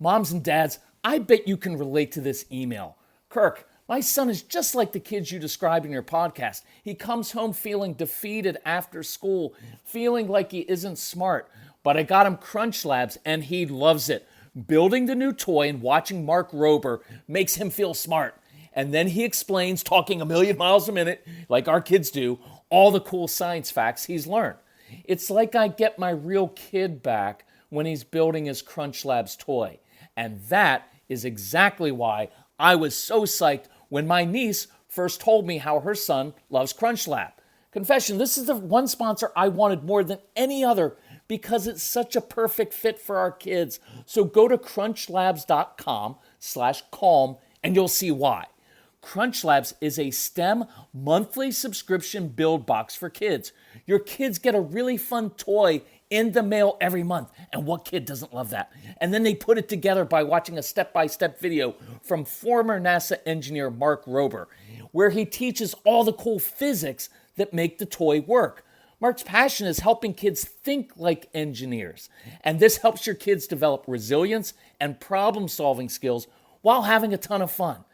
Moms and dads, I bet you can relate to this email. Kirk, my son is just like the kids you described in your podcast. He comes home feeling defeated after school, feeling like he isn't smart. But I got him Crunch Labs and he loves it. Building the new toy and watching Mark Rober makes him feel smart. And then he explains, talking a million miles a minute, like our kids do, all the cool science facts he's learned. It's like I get my real kid back when he's building his Crunch Labs toy. And that is exactly why I was so psyched when my niece first told me how her son loves Crunch Lab. Confession, this is the one sponsor I wanted more than any other because it's such a perfect fit for our kids. So go to crunchlabs.com/calm and you'll see why. Crunch Labs is a STEM monthly subscription build box for kids. Your kids get a really fun toy in the mail every month. And what kid doesn't love that? And then they put it together by watching a step-by-step video from former NASA engineer Mark Rober, where he teaches all the cool physics that make the toy work. Mark's passion is helping kids think like engineers. And this helps your kids develop resilience and problem-solving skills while having a ton of fun.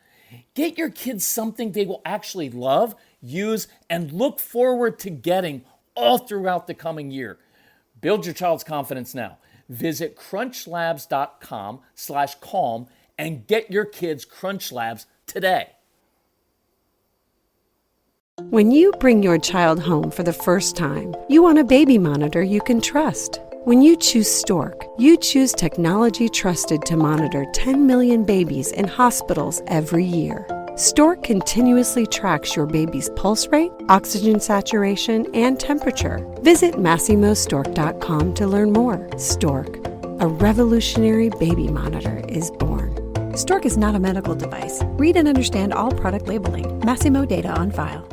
Get your kids something they will actually love, use, and look forward to getting all throughout the coming year. Build your child's confidence now. Visit crunchlabs.com/calm and get your kids Crunch Labs today. When you bring your child home for the first time, you want a baby monitor you can trust. When you choose Stork, you choose technology trusted to monitor 10 million babies in hospitals every year. Stork continuously tracks your baby's pulse rate, oxygen saturation, and temperature. Visit MassimoStork.com to learn more. Stork, a revolutionary baby monitor, is born. Stork is not a medical device. Read and understand all product labeling. Massimo data on file.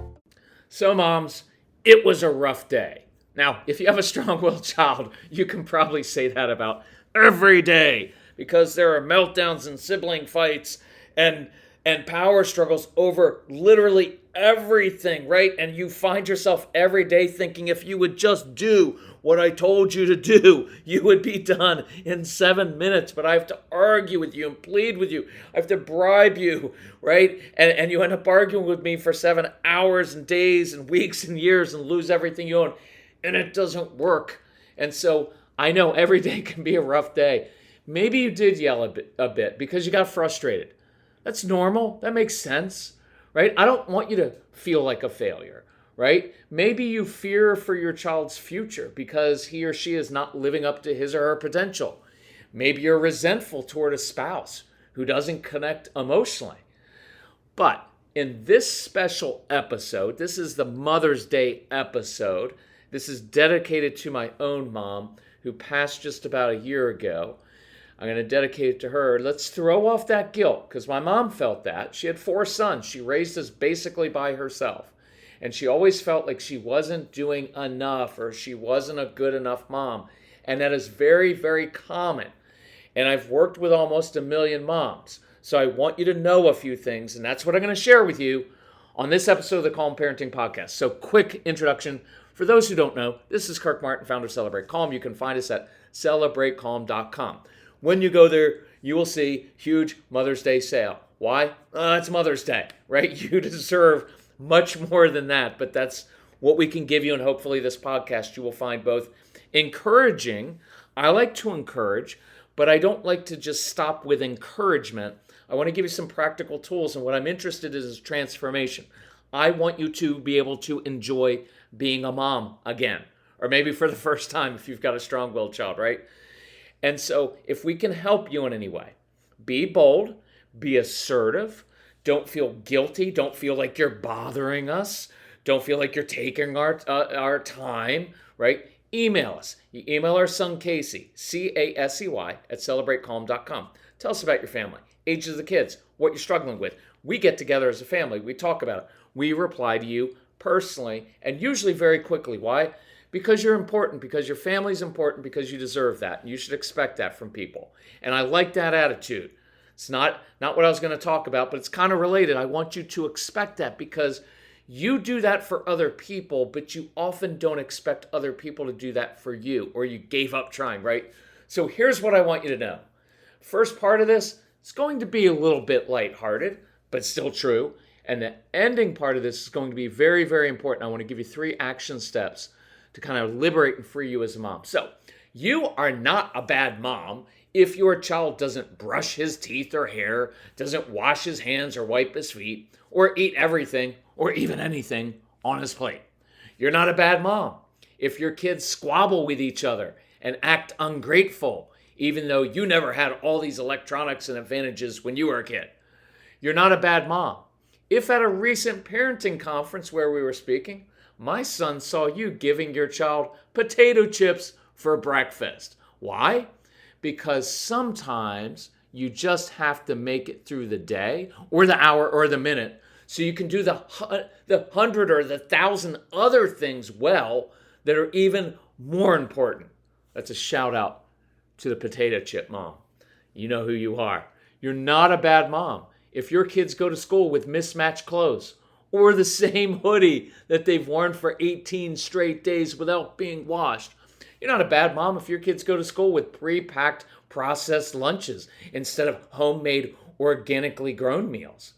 So moms, it was a rough day. Now, if you have a strong-willed child, you can probably say that about every day because there are meltdowns and sibling fights and power struggles over literally everything, right? And you find yourself every day thinking if you would just do what I told you to do, you would be done in 7 minutes. But I have to argue with you and plead with you. I have to bribe you, right? And you end up arguing with me for 7 hours and days and weeks and years and lose everything you own. And it doesn't work. And so I know every day can be a rough day. Maybe you did yell a bit because you got frustrated. That's normal. That makes sense, right? I don't want you to feel like a failure, right? Maybe you fear for your child's future because he or she is not living up to his or her potential. Maybe you're resentful toward a spouse who doesn't connect emotionally. But in this special episode, this is the Mother's Day episode. This is dedicated to my own mom who passed just about a year ago. I'm going to dedicate it to her. Let's throw off that guilt because my mom felt that. She had 4 sons. She raised us basically by herself. And she always felt like she wasn't doing enough or she wasn't a good enough mom. And that is very, very common. And I've worked with almost 1 million moms. So I want you to know a few things. And that's what I'm going to share with you on this episode of the Calm Parenting Podcast. So quick introduction. For those who don't know, this is Kirk Martin, founder of Celebrate Calm. You can find us at celebratecalm.com. When you go there, you will see huge Mother's Day sale. Why? It's Mother's Day, right? You deserve much more than that, but that's what we can give you, and hopefully this podcast you will find both encouraging. I like to encourage, but I don't like to just stop with encouragement. I want to give you some practical tools, and what I'm interested in is transformation. I want you to be able to enjoy being a mom again, or maybe for the first time if you've got a strong-willed child, right? And so if we can help you in any way, be bold, be assertive, don't feel guilty, don't feel like you're bothering us, don't feel like you're taking our time, right? Email us. You email our son Casey, Casey, at celebratecalm.com. Tell us about your family, ages of the kids, what you're struggling with. We get together as a family. We talk about it. We reply to you personally and usually very quickly. Why? Because you're important, because your family's important, because you deserve that. And you should expect that from people. And I like that attitude. It's not what I was going to talk about, but it's kind of related. I want you to expect that because you do that for other people, but you often don't expect other people to do that for you, or you gave up trying, right? So here's what I want you to know. first part of this is going to be a little bit lighthearted, but still true. And the ending part of this is going to be very, very important. I want to give you 3 action steps to kind of liberate and free you as a mom. So, you are not a bad mom if your child doesn't brush his teeth or hair, doesn't wash his hands or wipe his feet, or eat everything or even anything on his plate. You're not a bad mom if your kids squabble with each other and act ungrateful, even though you never had all these electronics and advantages when you were a kid. You're not a bad mom if at a recent parenting conference where we were speaking, my son saw you giving your child potato chips for breakfast. Why? Because sometimes you just have to make it through the day or the hour or the minute so you can do the 100 or the 1,000 other things well that are even more important. That's a shout out to the potato chip mom. You know who you are. You're not a bad mom if your kids go to school with mismatched clothes or the same hoodie that they've worn for 18 straight days without being washed. You're not a bad mom if your kids go to school with pre-packed processed lunches instead of homemade organically grown meals.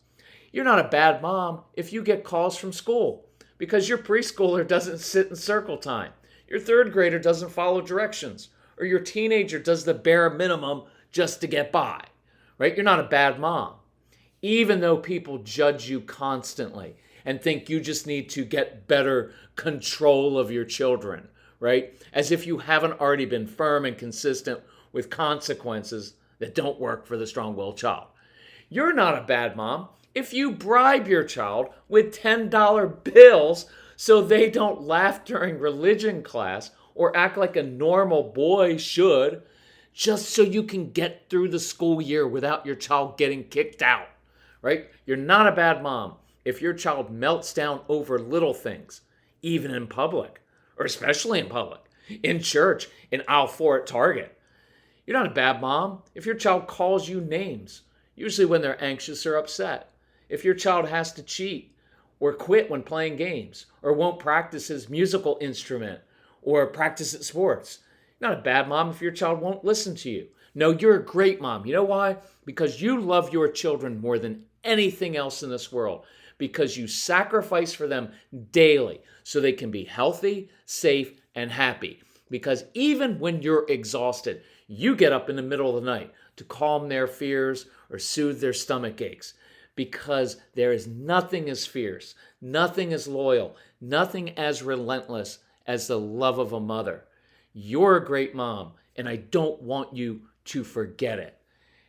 You're not a bad mom if you get calls from school because your preschooler doesn't sit in circle time, your third grader doesn't follow directions, or your teenager does the bare minimum just to get by, right? You're not a bad mom, even though people judge you constantly and think you just need to get better control of your children, right? As if you haven't already been firm and consistent with consequences that don't work for the strong-willed child. You're not a bad mom if you bribe your child with $10 bills so they don't laugh during religion class or act like a normal boy should, just so you can get through the school year without your child getting kicked out, right? You're not a bad mom if your child melts down over little things, even in public, or especially in public, in church, in aisle 4 at Target. You're not a bad mom if your child calls you names, usually when they're anxious or upset. If your child has to cheat or quit when playing games or won't practice his musical instrument or practice at sports. You're not a bad mom if your child won't listen to you. No, you're a great mom. You know why? Because you love your children more than anything else in this world. Because you sacrifice for them daily so they can be healthy, safe, and happy. Because even when you're exhausted, you get up in the middle of the night to calm their fears or soothe their stomach aches. Because there is nothing as fierce, nothing as loyal, nothing as relentless as the love of a mother. You're a great mom, and I don't want you to forget it.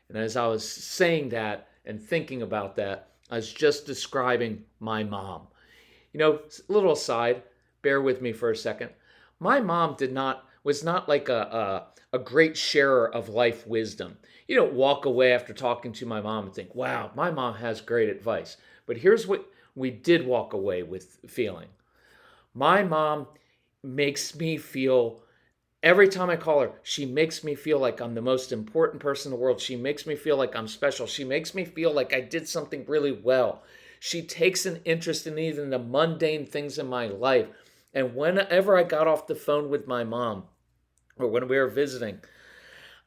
And as I was saying that and thinking about that, I was just describing my mom. You know, little aside, bear with me for a second. My mom was not like a great sharer of life wisdom. You don't walk away after talking to my mom and think, wow, my mom has great advice. But here's what we did walk away with feeling. My mom makes me feel, every time I call her, she makes me feel like I'm the most important person in the world. She makes me feel like I'm special. She makes me feel like I did something really well. She takes an interest in even the mundane things in my life. And whenever I got off the phone with my mom, or when we were visiting,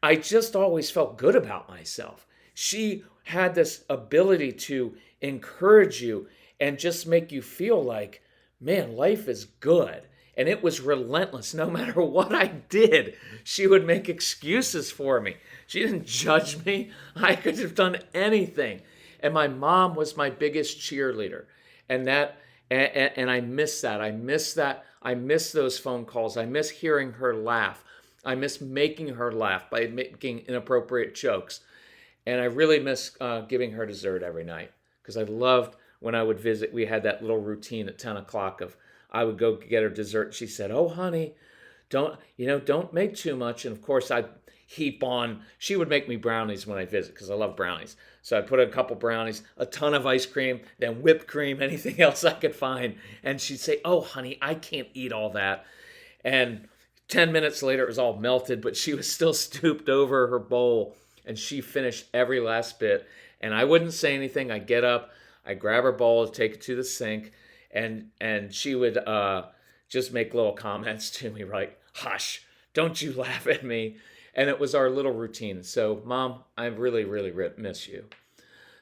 I just always felt good about myself. She had this ability to encourage you and just make you feel like, man, life is good. And it was relentless. No matter what I did, she would make excuses for me. She didn't judge me. I could have done anything. And my mom was my biggest cheerleader. And I miss that. I miss that. I miss those phone calls. I miss hearing her laugh. I miss making her laugh by making inappropriate jokes. And I really miss giving her dessert every night. Because I loved when I would visit, we had that little routine at 10 o'clock of I would go get her dessert. She said, oh, honey, don't make too much. And of course, I'd heap on. She would make me brownies when I visit because I love brownies. So I'd put a couple brownies, a ton of ice cream, then whipped cream, anything else I could find. And she'd say, oh, honey, I can't eat all that. And 10 minutes later, it was all melted, but she was still stooped over her bowl. And she finished every last bit. And I wouldn't say anything. I'd get up, I'd grab her bowl, take it to the sink. And she would just make little comments to me like, hush, don't you laugh at me. And it was our little routine. So, Mom, I really, really miss you.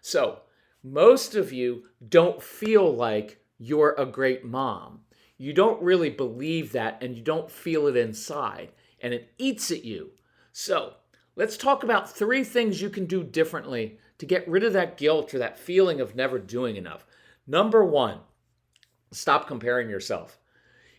So, most of you don't feel like you're a great mom. You don't really believe that, and you don't feel it inside, and it eats at you. So, let's talk about 3 things you can do differently to get rid of that guilt or that feeling of never doing enough. Number 1, stop comparing yourself.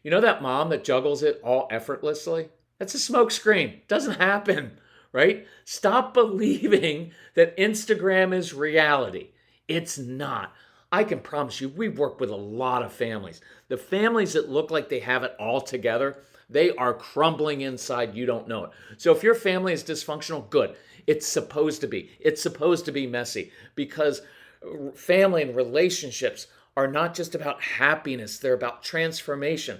You know that mom that juggles it all effortlessly? That's a smokescreen. Doesn't happen, right? Stop believing that Instagram is reality. It's not. I can promise you, we work with a lot of families. The families that look like they have it all together, they are crumbling inside. You don't know it. So if your family is dysfunctional, good. It's supposed to be. It's supposed to be messy because family and relationships are not just about happiness. They're about transformation.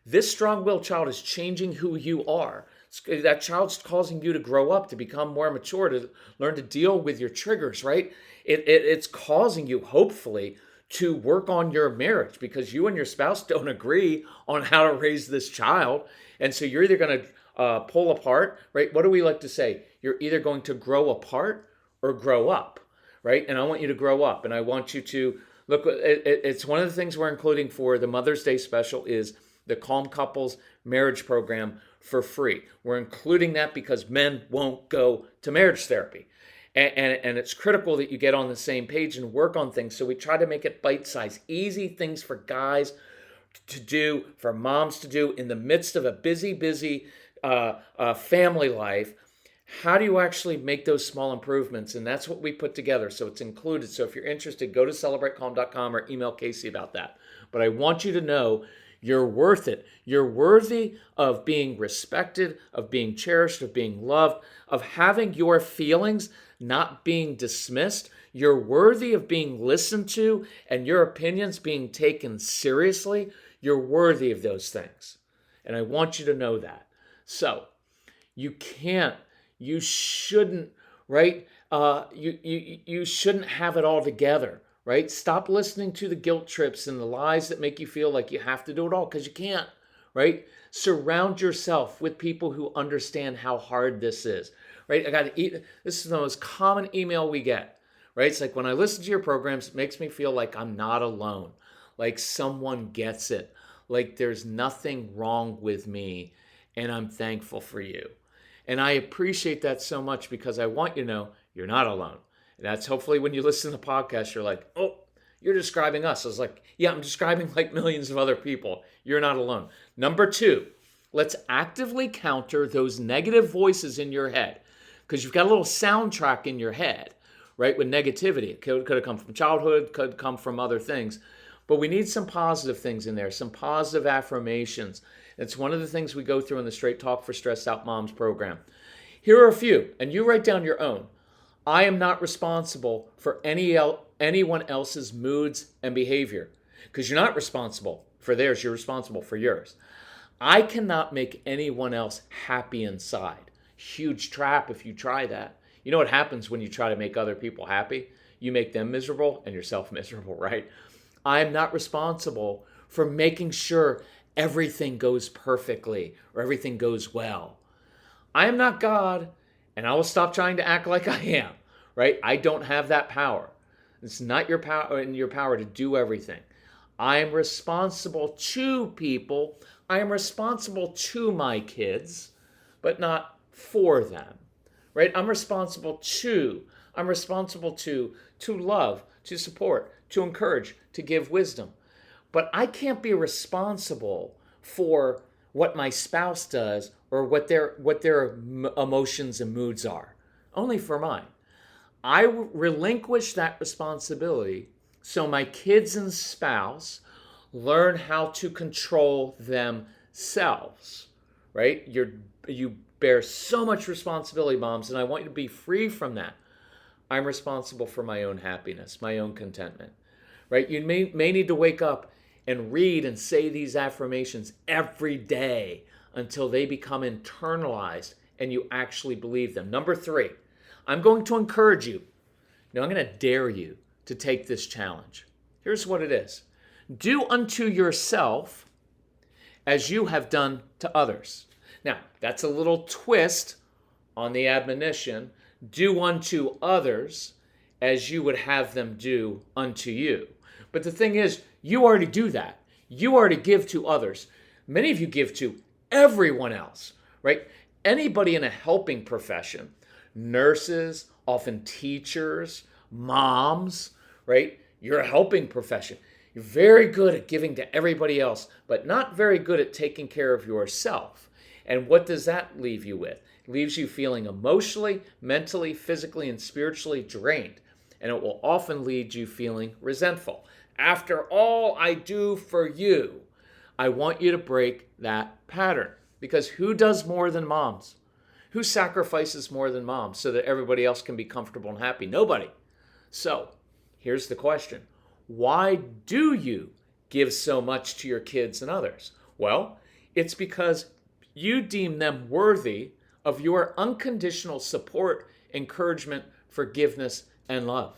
This strong-willed child is changing who you are. That child's causing you to grow up, to become more mature, to learn to deal with your triggers, right? It's causing you, hopefully, to work on your marriage because you and your spouse don't agree on how to raise this child. And so you're either going to pull apart, right? What do we like to say? You're either going to grow apart or grow up, right? And I want you to grow up. And I want you to look, it's one of the things we're including for the Mother's Day special is the Calm Couples Marriage Program for free. We're including that because men won't go to marriage therapy. And it's critical that you get on the same page and work on things. So we try to make it bite-sized, easy things for guys to do, for moms to do in the midst of a busy family life. How do you actually make those small improvements? And that's what we put together. So it's included. So if you're interested, go to celebratecalm.com or email Casey about that. But I want you to know you're worth it. You're worthy of being respected, of being cherished, of being loved, of having your feelings not being dismissed. You're worthy of being listened to and your opinions being taken seriously. You're worthy of those things. And I want you to know that. So you shouldn't, right? You shouldn't have it all together. Right? Stop listening to the guilt trips and the lies that make you feel like you have to do it all because you can't, right? Surround yourself with people who understand how hard this is, right? This is the most common email we get, right? It's like when I listen to your programs, it makes me feel like I'm not alone, like someone gets it, like there's nothing wrong with me, and I'm thankful for you. And I appreciate that so much because I want you to know you're not alone. And that's hopefully when you listen to the podcast, you're like, oh, you're describing us. I was like, yeah, I'm describing like millions of other people. You're not alone. Number 2, let's actively counter those negative voices in your head because you've got a little soundtrack in your head, right, with negativity. It could have come from childhood, could come from other things. But we need some positive things in there, some positive affirmations. It's one of the things we go through in the Straight Talk for Stressed Out Moms program. Here are a few, and you write down your own. I am not responsible for anyone else's moods and behavior because you're not responsible for theirs. You're responsible for yours. I cannot make anyone else happy inside. Huge trap if you try that. You know what happens when you try to make other people happy? You make them miserable and yourself miserable, right? I am not responsible for making sure everything goes perfectly or everything goes well. I am not God. And I will stop trying to act like I am, right? I don't have that power. It's not your power in your power to do everything. I am responsible to people. I am responsible to my kids, but not for them, right? I'm responsible to love, to support, to encourage, to give wisdom. But I can't be responsible for what my spouse does or what their emotions and moods are. Only for mine. I relinquish that responsibility so my kids and spouse learn how to control themselves, right? You bear so much responsibility, moms, and I want you to be free from that. I'm responsible for my own happiness, my own contentment, right? You may need to wake up and read and say these affirmations every day until they become internalized and you actually believe them. Number 3, I'm going to encourage you. Now I'm going to dare you to take this challenge. Here's what it is. Do unto yourself as you have done to others. Now, that's a little twist on the admonition, do unto others as you would have them do unto you. But the thing is, you already do that. You already give to others. Many of you give to everyone else, right? Anybody in a helping profession, nurses, often teachers, moms, right? You're a helping profession. You're very good at giving to everybody else, but not very good at taking care of yourself. And what does that leave you with? It leaves you feeling emotionally, mentally, physically, and spiritually drained. And it will often lead you feeling resentful. After all I do for you, I want you to break that pattern. Because who does more than moms? Who sacrifices more than moms so that everybody else can be comfortable and happy? Nobody. So, here's the question. Why do you give so much to your kids and others? Well, it's because you deem them worthy of your unconditional support, encouragement, forgiveness, and love.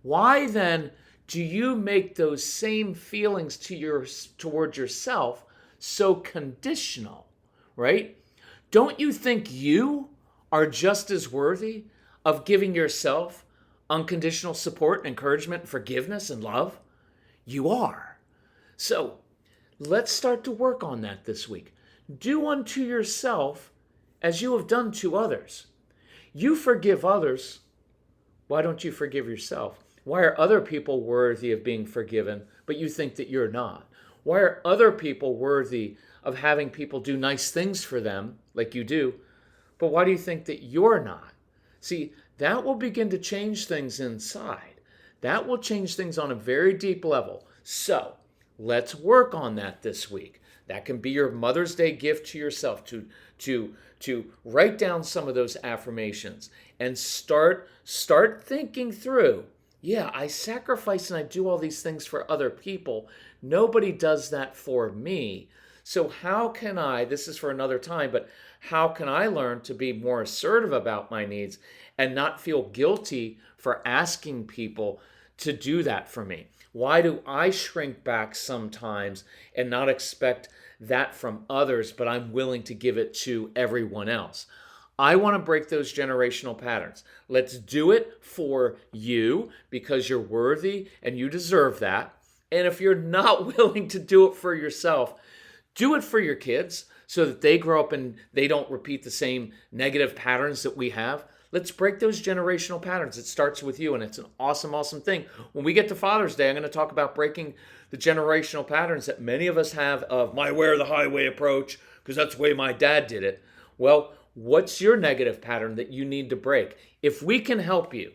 Why then do you make those same feelings toward yourself so conditional, right? Don't you think you are just as worthy of giving yourself unconditional support, encouragement, forgiveness, and love? You are. So let's start to work on that this week. Do unto yourself as you have done to others. You forgive others. Why don't you forgive yourself? Why are other people worthy of being forgiven, but you think that you're not? Why are other people worthy of having people do nice things for them, like you do, but why do you think that you're not? See, that will begin to change things inside. That will change things on a very deep level. So, let's work on that this week. That can be your Mother's Day gift to yourself, to write down some of those affirmations and start thinking through, yeah, I sacrifice and I do all these things for other people. Nobody does that for me. So how can I, this is for another time, but how can I learn to be more assertive about my needs and not feel guilty for asking people to do that for me? Why do I shrink back sometimes and not expect that from others, but I'm willing to give it to everyone else? I want to break those generational patterns. Let's do it for you because you're worthy and you deserve that. And if you're not willing to do it for yourself, do it for your kids so that they grow up and they don't repeat the same negative patterns that we have. Let's break those generational patterns. It starts with you, and it's an awesome, awesome thing. When we get to Father's Day, I'm going to talk about breaking the generational patterns that many of us have of my wear the highway approach, because that's the way my dad did it. Well, what's your negative pattern that you need to break? If we can help you,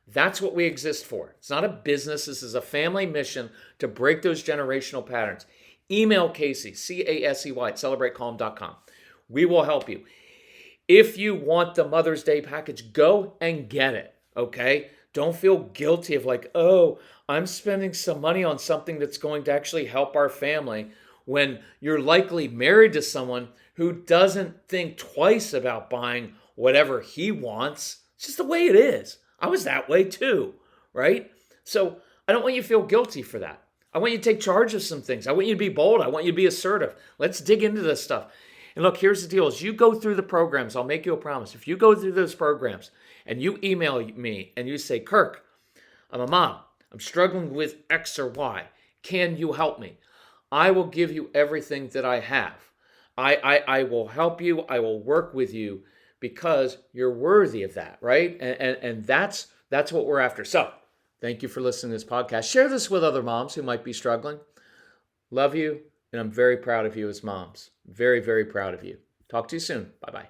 that's what we exist for. It's not a business. This is a family mission to break those generational patterns. Email Casey, C-A-S-E-Y, at celebratecalm.com. We will help you. If you want the Mother's Day package, go and get it, okay? Don't feel guilty of like, oh, I'm spending some money on something that's going to actually help our family when you're likely married to someone who doesn't think twice about buying whatever he wants. It's just the way it is. I was that way too, right? So I don't want you to feel guilty for that. I want you to take charge of some things. I want you to be bold. I want you to be assertive. Let's dig into this stuff. And look, here's the deal. As you go through the programs, I'll make you a promise. If you go through those programs and you email me and you say, Kirk, I'm a mom. I'm struggling with X or Y. Can you help me? I will give you everything that I have. I will help you. I will work with you because you're worthy of that, right? And that's what we're after. So thank you for listening to this podcast. Share this with other moms who might be struggling. Love you, and I'm very proud of you as moms. Very, very proud of you. Talk to you soon. Bye-bye.